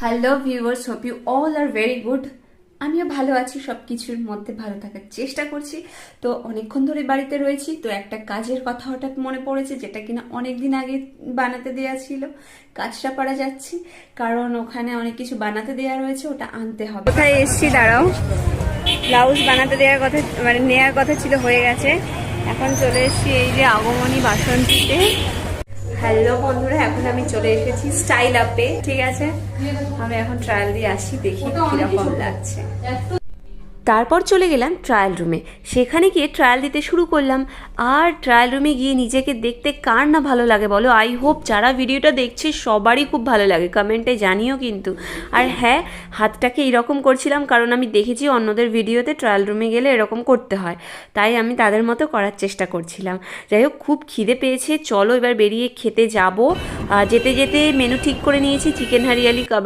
Hello viewers, hope you all are very good. আমিও ভালো আছি, সব কিছুর মধ্যে ভালো থাকার চেষ্টা করছি। তো অনেকক্ষণ ধরে বাড়িতে রয়েছি, তো একটা কাজের কথা হঠাৎ মনে পড়েছে, যেটা কিনা অনেক দিন আগে বানাতে দেওয়া ছিল। কাজটা পারা যাচ্ছি, কারণ ওখানে অনেক কিছু বানাতে দেওয়া রয়েছে, ওটা আনতে হবে। কোথায় এসছি দাঁড়াও, ব্লাউজ বানাতে দেওয়ার কথা মানে নেওয়ার কথা ছিল, হয়ে গেছে। এখন চলে এসেছি এই যে আগমনী বাসন্তীতে। হ্যালো বন্ধুরা, এখন আমি চলে এসেছি স্টাইল আপে, ঠিক আছে। আমি এখন ট্রায়াল দিয়ে আসি, দেখি কিরকম লাগছে। তারপর চলে গেলাম ট্রায়াল রুমে। সেখানে গিয়ে ট্রায়াল দিতে শুরু করলাম। আর ট্রায়াল রুমে গিয়ে নিজেকে দেখতে কার না ভালো লাগে বলো? আই হোপ যারা ভিডিওটা দেখছে সবারই খুব ভালো লাগে, কমেন্টে জানিও কিন্তু। আর হ্যাঁ, হাতটাকে এরকম করছিলাম কারণ আমি দেখেছি অন্যদের ভিডিওতে ট্রায়াল রুমে গেলে এরকম করতে হয়, তাই আমি তাদের মতো করার চেষ্টা করছিলাম। যাই হোক, খুব খিদে পেয়েছে, চলো এবার বেরিয়ে খেতে যাব। যেতে যেতে মেনু ঠিক করে নিয়েছি চিকেন হারিয়ালি কাবাব